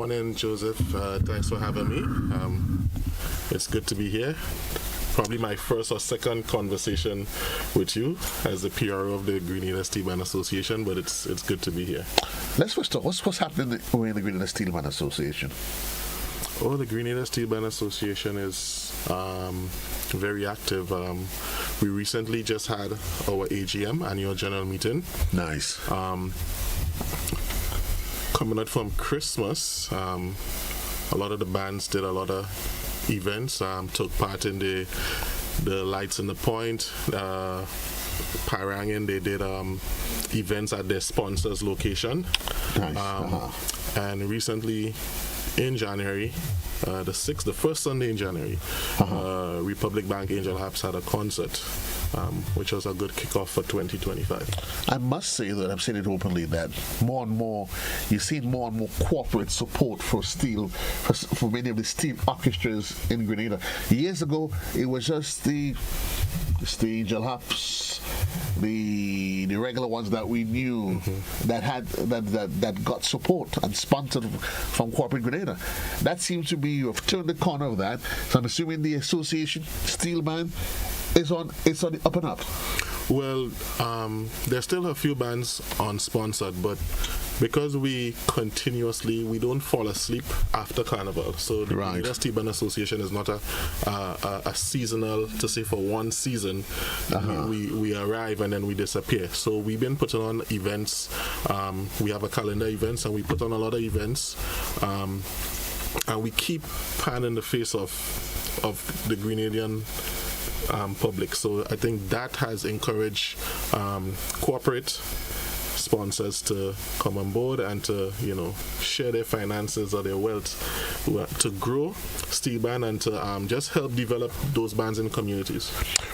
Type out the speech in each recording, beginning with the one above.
morning, Joseph. Thanks for having me. It's good to be here. Probably my first or second conversation with you as the PRO of the Grenada Steelman Association, but it's good to be here. Let's first talk. What's happening in the Grenada Steelman Association? Oh, the Grenada Steelman Association is very active. We recently just had our AGM, annual general meeting. Nice. Coming out from Christmas, a lot of the bands did a lot of events, took part in the Lights in the Point, Parangin. They did events at their sponsors' location. Nice. And recently, in January, the first Sunday in January, Republic Bank Angel Haps had a concert, which was a good kickoff for 2025. I must say that I've seen it openly that more and more, you've seen more and more corporate support for steel, for many of the steel orchestras in Grenada. Years ago, it was just the Angel Haps, the regular ones that we knew that got support and sponsored from corporate Grenada. That seems to be, you've turned the corner of that. So I'm assuming the association, Steelman, it's on the up and up. Well, there's still a few bands unsponsored, but because we don't fall asleep after Carnival. So the Grenada Steelman Association is not a seasonal, to say for one season, we arrive and then we disappear. So we've been putting on events. We have a calendar events and we put on a lot of events. And we keep pan in the face of the Grenadian public. So I think that has encouraged corporate sponsors to come on board and to share their finances or their wealth to grow steel band and to just help develop those bands in communities.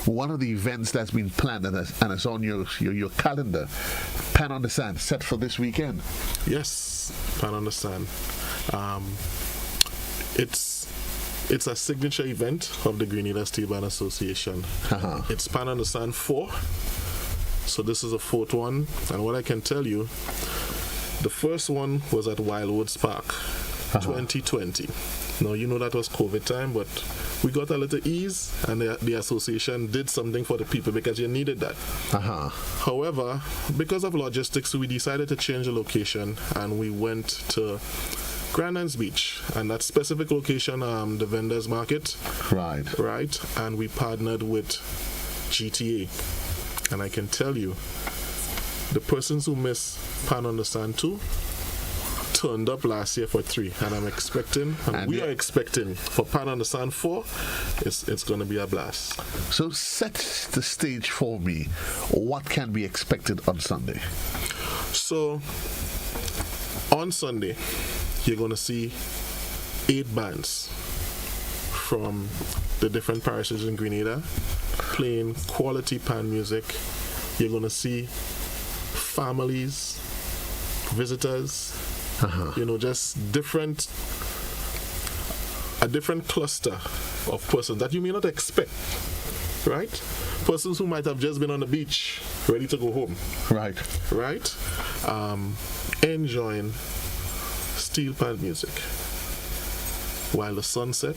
One of the events that's been planned and it's on your calendar, Pan on the Sand, set for this weekend. Yes, Pan on the Sand. It's a signature event of the Grenada Steelman Association. It's Pan on the Sand 4. So this is a fourth one. And what I can tell you, the first one was at Wildwoods Park, 2020. Now, that was COVID time, but we got a little ease and the association did something for the people because you needed that. However, because of logistics, we decided to change the location and we went to Grand Beach, and that specific location, the vendors market, right, and we partnered with GTA, and I can tell you, the persons who missed Pan on the Sand 2 turned up last year for 3, and I'm expecting, and we are expecting for Pan on the Sand 4, it's going to be a blast. So set the stage for me. What can be expected on Sunday? So on Sunday, you're going to see 8 bands from the different parishes in Grenada playing quality pan music. You're going to see families, visitors, just a different cluster of persons that you may not expect, right? Persons who might have just been on the beach, ready to go home. Right? Enjoying steel pan music while the sunset,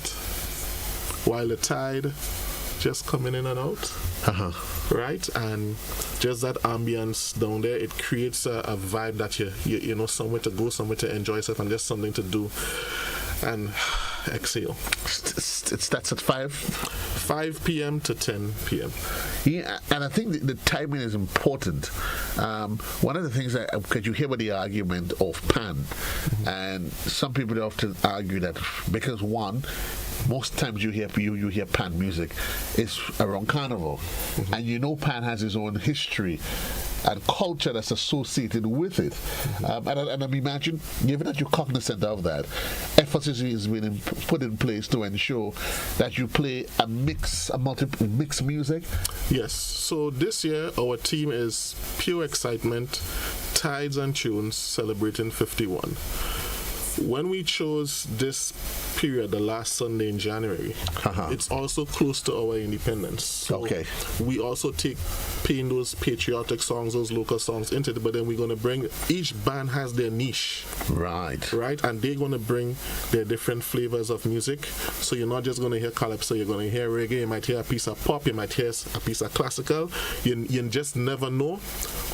while the tide just coming in and out, right? And just that ambience down there, it creates a vibe that you know, somewhere to go, somewhere to enjoy yourself, and just something to do and exhale. It starts at 5 p.m. to 10 p.m. Yeah, and I think the timing is important. One of the things because you hear about the argument of pan, and some people often argue that because most times you hear pan music, it's around Carnival, and pan has its own history and culture that's associated with it. And I imagine, given that you're cognizant of that, emphasis is being put in place to ensure that you play multiple mix music. Yes. So this year, our theme is pure excitement, tides and tunes, celebrating 51. when we chose this period, the last Sunday in January, it's also close to our independence. So we also paying those patriotic songs, those local songs into it, but then we're going to bring, each band has their niche. Right. And they're going to bring their different flavors of music. So you're not just going to hear calypso, you're going to hear reggae, you might hear a piece of pop, you might hear a piece of classical. You just never know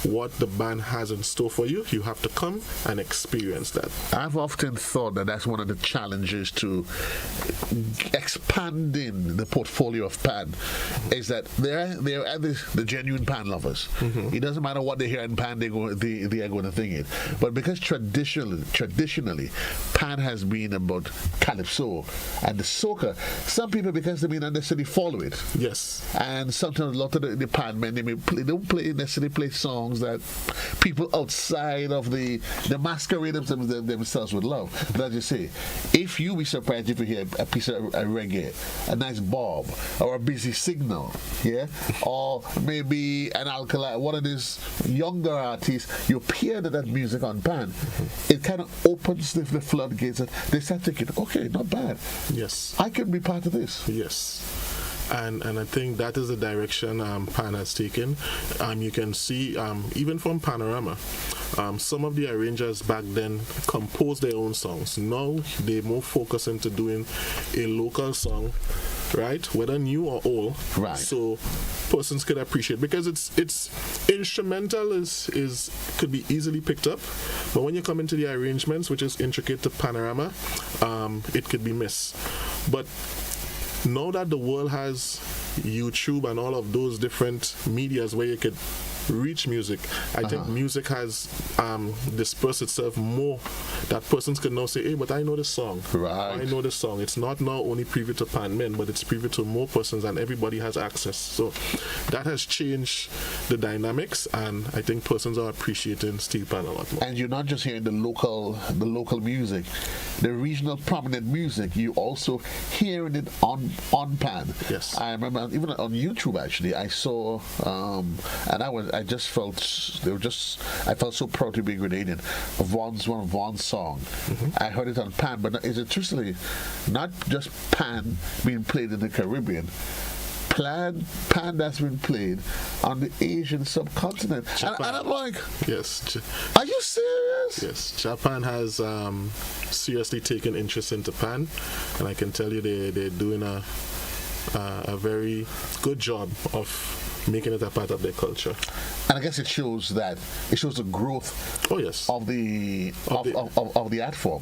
what the band has in store for you. You have to come and experience that. I've often thought that that's one of the challenges to expanding the portfolio of Pan, is that there are the genuine Pan lovers. It doesn't matter what they hear in Pan, they are going to sing it. But because traditionally Pan has been about calypso and the soca, some people, because they may not necessarily follow it. Yes. And sometimes a lot of the Pan men, they don't necessarily play songs that people outside of the masquerade themselves would love. But as you say, if you be surprised if you hear a piece of a reggae, a nice bob, or a busy signal, or maybe an alkali, one of these younger artists, you hear that music on Pan, it kind of opens the floodgates and they start thinking, okay, not bad. Yes. I can be part of this. Yes. And I think that is the direction Pan has taken. You can see, even from Panorama, some of the arrangers back then composed their own songs. Now they more focus into doing a local song, right? Whether new or old. Right. So persons could appreciate, because it's instrumental could be easily picked up, but when you come into the arrangements, which is intricate to Panorama, it could be missed. But now that the world has YouTube and all of those different medias where you could reach music, I think music has dispersed itself more, that persons can now say, hey, but I know this song. Right. I know this song. It's not now only privy to Pan men, but it's privy to more persons, and everybody has access. So that has changed the dynamics, and I think persons are appreciating Steel Pan a lot more. And you're not just hearing the local music, the regional prominent music, you also hearing it on Pan. Yes. I remember even on YouTube, actually, I saw and I felt so proud to be Grenadian. One of Vaughn's song. I heard it on Pan, but is it truthfully not just Pan being played in the Caribbean? Pan that's been played on the Asian subcontinent. And I'm like, yes. Are you serious? Yes. Japan has seriously taken interest into Pan, and I can tell you they're doing a very good job of making it a part of their culture. And I guess it shows the growth. Oh yes. Of the art form.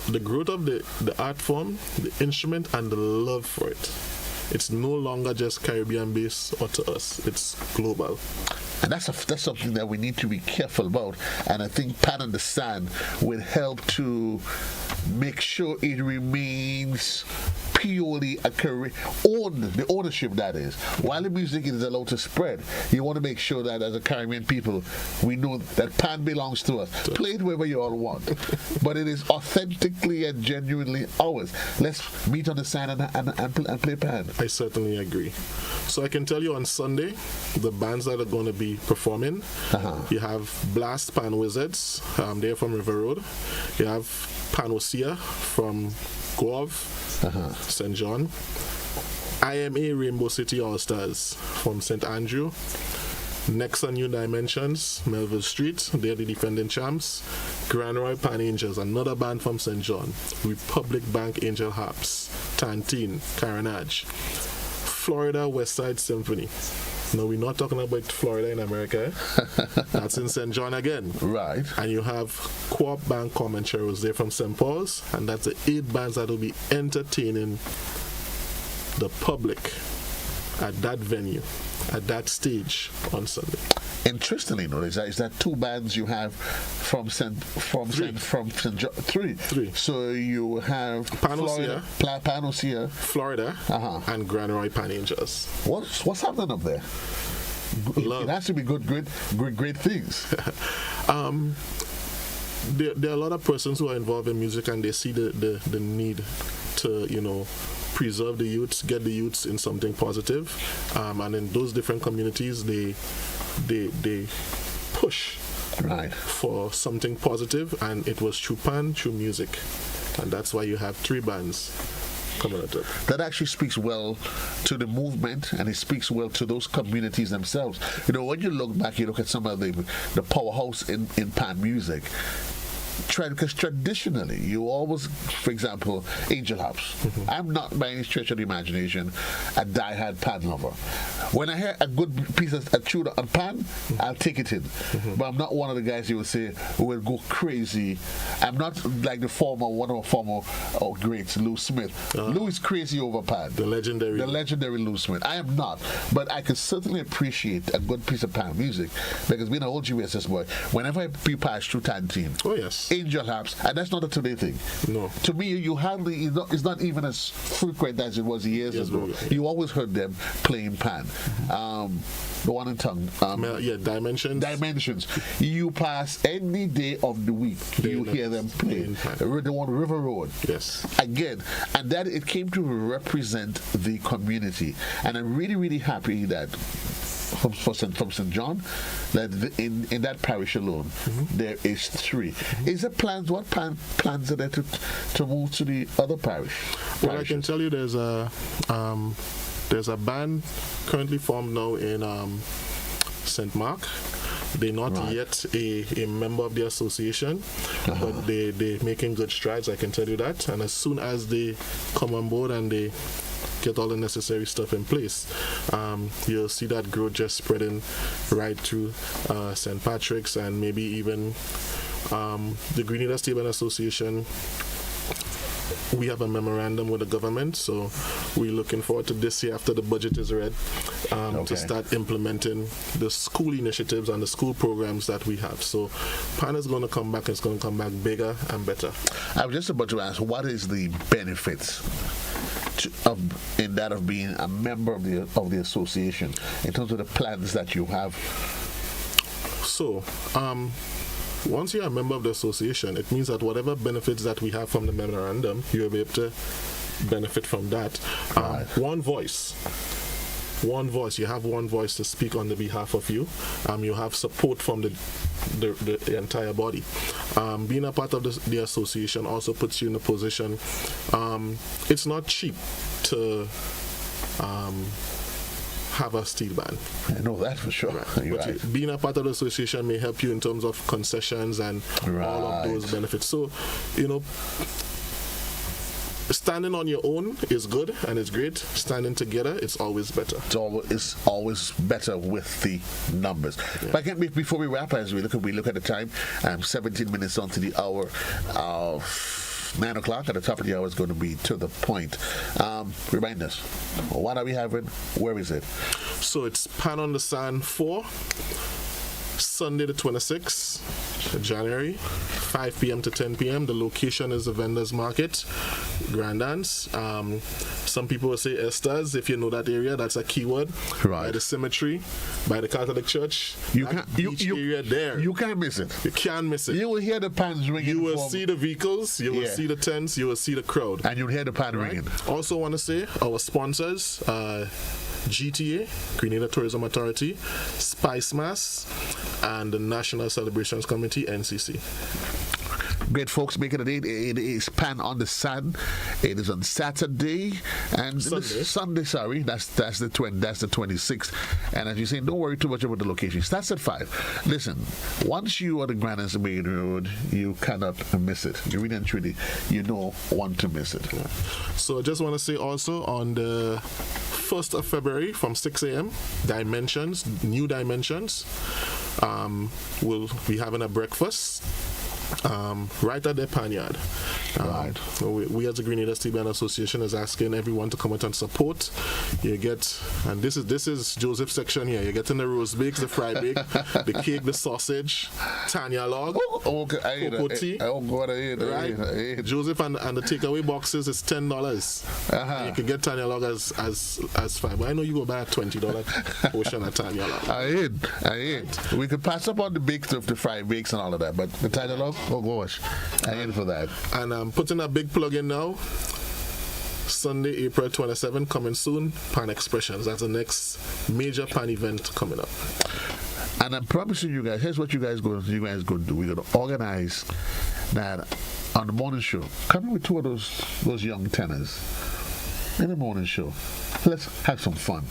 The growth of the art form, the instrument, and the love for it. It's no longer just Caribbean based or to us. It's global. And that's something that we need to be careful about. And I think Pan on the Sand will help to make sure it remains purely a career, the ownership that is. While the music is allowed to spread, you want to make sure that as a Caribbean people, we know that Pan belongs to us. Play it wherever you all want. But it is authentically and genuinely ours. Let's meet on the sand and play Pan. I certainly agree. So I can tell you on Sunday, the bands that are going to be performing, you have Blast Pan Wizards, they're from River Road. You have Panosia from Guave, St. John. IMA Rainbow City All-Stars from St. Andrew. Next on New Dimensions, Melville Street, they're the defending champs. Grand Roy Pan Angels, another band from St. John. Republic Bank Angel Harps, Tantine, Carenage. Florida Westside Symphony. No, we're not talking about Florida in America. That's in St. John again. Right. And you have Co-op Bank Comancheros there from St. Paul's, and that's the 8 bands that will be entertaining the public at that venue, at that stage on Sunday. Interestingly, notice that 2 bands you have from St. John. 3. So you have Panosia, Florida, and Grand Roy Pan Angels. What's happening up there? Love. It has to be great things. There are a lot of persons who are involved in music, and they see the need to preserve the youths, get the youths in something positive, and in those different communities they push Right. for something positive, and it was through pan, through music. And that's why you have 3 bands coming at it. That actually speaks well to the movement, and it speaks well to those communities themselves. You know, when you look back, you look at some of the powerhouse in pan music. Because traditionally, you always, for example, Angel House. I'm not by any stretch of the imagination a die-hard pan lover. When I hear a good piece of a tune on pan, I'll take it in. But I'm not one of the guys you would say who will go crazy. I'm not like one of the former greats, Lou Smith. Lou is crazy over pan. The legendary Lou Smith. I am not, but I can certainly appreciate a good piece of pan music, because being an old GSS boy, whenever we pass through Tantine, oh yes, Angel House, and that's not a today thing. No. To me, it's not even as frequent as it was years ago. You always heard them playing pan. The one in tongue. Dimensions. Dimensions. You pass any day of the week, you hear them play. The one River Road. Yes. Again, and that it came to represent the community. And I'm really, really happy that from St. John, that in that parish alone, there is 3. Is there plans? What plans are there to move to the other parish? Well, I can tell you there's a band currently formed now in St. Mark. They're not yet a member of the association, but they're making good strides, I can tell you that. And as soon as they come on board and they get all the necessary stuff in place, you'll see that growth just spreading right through St. Patrick's, and maybe even the Grenada Stable Association. We have a memorandum with the government, so we're looking forward to this year after the budget is read to start implementing the school initiatives and the school programs that we have. So PAN is going to come back. It's going to come back bigger and better. I was just about to ask, what is the benefits of being a member of the association in terms of the plans that you have? So, once you're a member of the association, it means that whatever benefits that we have from the memorandum, you'll be able to benefit from that. One voice. You have one voice to speak on the behalf of you. You have support from the entire body. Being a part of the association also puts you in a position. It's not cheap to have a steel band. I know that for sure. But being a part of the association may help you in terms of concessions and all of those benefits. So, standing on your own is good and it's great. Standing together, it's always better. It's always better with the numbers. Yeah. But again, before we wrap, as we look at the time, 17 minutes on to the hour of 9 o'clock. At the top of the hour is going to be to the point. Remind us, what are we having? Where is it? So it's Pan on the Sand 4, Sunday the 26th January, 5 p.m. to 10 p.m. The location is the Vendors Market, Grand Anse. Some people will say Estes, if you know that area, that's a keyword. Right. By the cemetery, by the Catholic Church. Area there. You can't miss it. You can't miss it. You will hear the pans ringing. You will see the vehicles, you will see the tents, you will see the crowd. And you'll hear the pan ringing. Also want to say our sponsors, GTA, Grenada Tourism Authority, Spice Mass, and the National Celebrations Committee, NCC. Great folks, make it a date. It is Pan on the Sand. It is on Saturday and Sunday. Sorry, that's the 26th. And as you say, don't worry too much about the location. It starts at 5. Listen, once you are the Grand Anse Main Road, you cannot miss it. You really and truly, you don't want to miss it. Yeah. So I just want to say also on the 1st of February from 6 a.m. New Dimensions, we'll be having a breakfast right at their panyard. We as the Grenada Steel Band Association is asking everyone to come out and support. You get, and this is Joseph's section here. You're getting the roast bakes, the fry bake, the cake, the sausage, Tanya log, cocoa tea. Right? Joseph and the takeaway boxes is $10. You can get Tanya log as $5. But I know you go buy a $20 portion of Tanya log. I ain't. We could pass up on the baked stuff, the fried bakes and all of that, but the Tanya log, oh gosh, I ain't for that. And I'm putting a big plug in now. Sunday, April 27, coming soon, Pan Expressions. That's the next major Pan event coming up. And I'm promising you guys, here's what you guys going to do. We're going to organize that on the morning show. Come in with two of those young tenors in the morning show. Let's have some fun.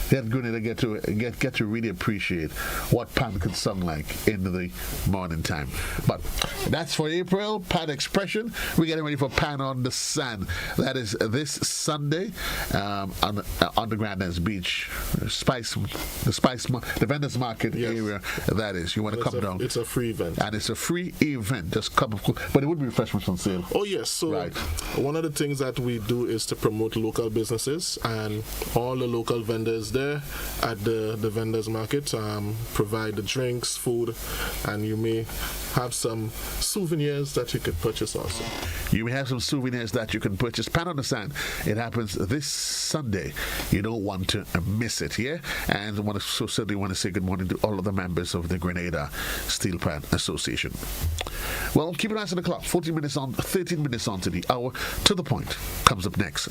Get Grenada get to really appreciate what Pan could sound like in the morning time. But that's for April. Pan Expression. We're getting ready for Pan on the Sand. That is this Sunday on the Grandlands Beach, the vendors market area. That is. You want to come down? It's a free event, and it's a free event. Just come, but it would be refreshments on sale. Oh yes. So one of the things that we do is to promote local businesses, and all the local vendors there at the vendors market provide the drinks, food, and you may have some souvenirs that you could purchase also. You may have some souvenirs that you can purchase. Pan on the Sand. It happens this Sunday. You don't want to miss it, yeah? And I certainly want to say good morning to all of the members of the Grenada Steel Pan Association. Well, keep an eye on the clock. 13 minutes on to the hour. To the Point comes up next.